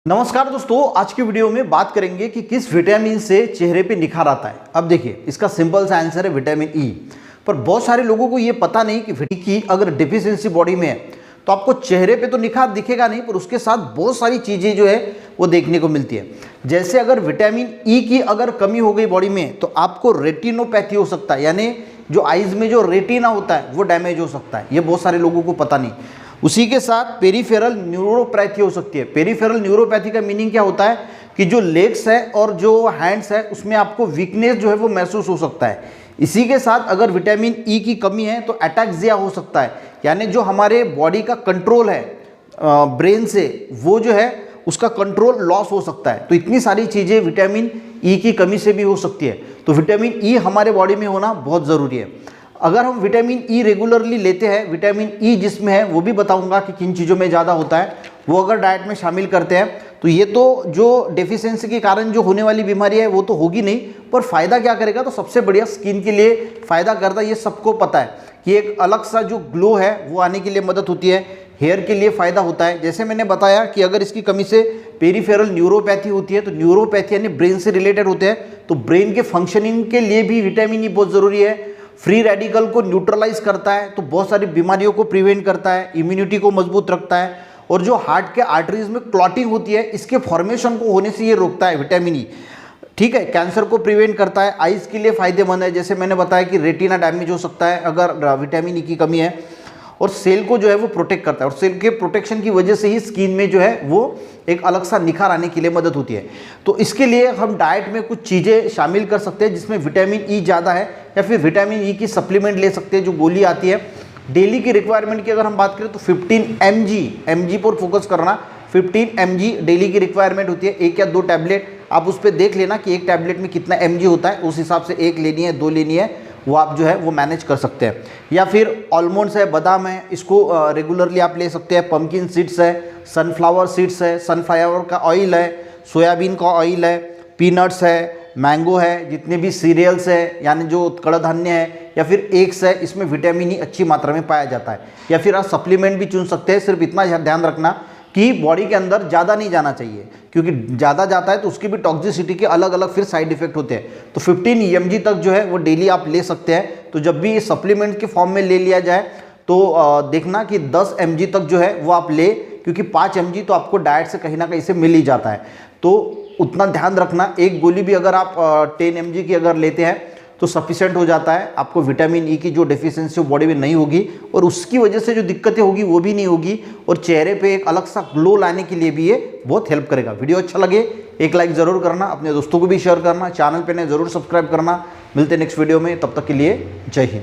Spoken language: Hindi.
नमस्कार दोस्तों, आज की वीडियो में बात करेंगे कि किस विटामिन से चेहरे पे निखार आता है। अब देखिए, इसका सिंपल सा आंसर है विटामिन ई। पर बहुत सारे लोगों को ये पता नहीं कि विटामिन की अगर डिफिशियंसी बॉडी में है तो आपको चेहरे पे तो निखार दिखेगा नहीं, पर उसके साथ बहुत सारी चीज़ें जो है वो देखने को मिलती है। जैसे अगर विटामिन ई की अगर कमी हो गई बॉडी में तो आपको रेटिनोपैथी हो सकता है, यानी जो आइज़ में जो रेटिना होता है वो डैमेज हो सकता है। ये बहुत सारे लोगों को पता नहीं। उसी के साथ पेरिफेरल न्यूरोपैथी हो सकती है। पेरिफेरल न्यूरोपैथी का मीनिंग क्या होता है कि जो लेग्स है और जो हैंड्स है उसमें आपको वीकनेस जो है वो महसूस हो सकता है। इसी के साथ अगर विटामिन ई की कमी है तो अटैक्सिया हो सकता है, यानी जो हमारे बॉडी का कंट्रोल है ब्रेन से, वो जो है उसका कंट्रोल लॉस हो सकता है। तो इतनी सारी चीज़ें विटामिन ई की कमी से भी हो सकती है। तो विटामिन ई हमारे बॉडी में होना बहुत ज़रूरी है। अगर हम विटामिन ई रेगुलरली लेते हैं, विटामिन ई जिसमें है वो भी बताऊंगा कि किन चीज़ों में ज़्यादा होता है, वो अगर डाइट में शामिल करते हैं तो ये तो जो डेफिशिएंसी के कारण जो होने वाली बीमारी है वो तो होगी नहीं, पर फ़ायदा क्या करेगा तो सबसे बढ़िया स्किन के लिए फ़ायदा करता है। ये सबको पता है कि एक अलग सा जो ग्लो है वो आने के लिए मदद होती है, हेयर के लिए फ़ायदा होता है। जैसे मैंने बताया कि अगर इसकी कमी से पेरिफेरल न्यूरोपैथी होती है, तो न्यूरोपैथी यानी ब्रेन से रिलेटेड होते हैं, तो ब्रेन के फंक्शनिंग के लिए भी विटामिन ई बहुत ज़रूरी है। फ्री रेडिकल को न्यूट्रलाइज करता है, तो बहुत सारी बीमारियों को प्रिवेंट करता है, इम्यूनिटी को मजबूत रखता है, और जो हार्ट के आर्टरीज में क्लॉटिंग होती है इसके फॉर्मेशन को होने से ये रोकता है विटामिन ई। ठीक है, कैंसर को प्रिवेंट करता है, आइज़ के लिए फ़ायदेमंद है। जैसे मैंने बताया कि रेटिना डैमेज हो सकता है अगर विटामिन ई की कमी है, और सेल को जो है वो प्रोटेक्ट करता है, और सेल के प्रोटेक्शन की वजह से ही स्किन में जो है वो एक अलग सा निखार आने के लिए मदद होती है। तो इसके लिए हम डाइट में कुछ चीज़ें शामिल कर सकते हैं जिसमें विटामिन ई ज़्यादा है, या फिर विटामिन ई की सप्लीमेंट ले सकते हैं, जो गोली आती है। डेली की रिक्वायरमेंट की अगर हम बात करें तो 15 mg पर फोकस करना। 15 mg डेली की रिक्वायरमेंट होती है, 1 या 2 टैबलेट आप उस पर देख लेना कि एक टैबलेट में कितना mg होता है, उस हिसाब से 1 लेनी है 2 लेनी है, वो आप जो है वो मैनेज कर सकते हैं। या फिर आलमंड्स है, बादाम है, इसको रेगुलरली आप ले सकते हैं। पंपकिन सीड्स है, सनफ्लावर सीड्स है, सनफ्लावर का ऑयल है, सोयाबीन का ऑयल है, पीनट्स है, मैंगो है, जितने भी सीरियल्स है यानी जो कड़धान्य है, या फिर एग्स है, इसमें विटामिन ई अच्छी मात्रा में पाया जाता है। या फिर आप सप्लीमेंट भी चुन सकते हैं। सिर्फ इतना ध्यान रखना कि बॉडी के अंदर ज़्यादा नहीं जाना चाहिए, क्योंकि ज़्यादा जाता है तो उसकी भी टॉक्सिसिटी के अलग अलग फिर साइड इफेक्ट होते हैं। तो 15 mg तक जो है वो डेली आप ले सकते हैं। तो जब भी सप्लीमेंट के फॉर्म में ले लिया जाए तो देखना कि 10 mg तक जो है वो आप ले, क्योंकि 5 mg तो आपको डाइट से कहीं ना कहीं से मिल ही जाता है। तो उतना ध्यान रखना। एक गोली भी अगर आप 10 mg की अगर लेते हैं तो सफिशेंट हो जाता है। आपको विटामिन ई की जो डेफिशिएंसी बॉडी में नहीं होगी, और उसकी वजह से जो दिक्कतें होगी वो भी नहीं होगी, और चेहरे पे एक अलग सा ग्लो लाने के लिए भी ये बहुत हेल्प करेगा। वीडियो अच्छा लगे एक लाइक ज़रूर करना, अपने दोस्तों को भी शेयर करना, चैनल पे नए ज़रूर सब्सक्राइब करना। मिलते हैं नेक्स्ट वीडियो में, तब तक के लिए जय हिंद।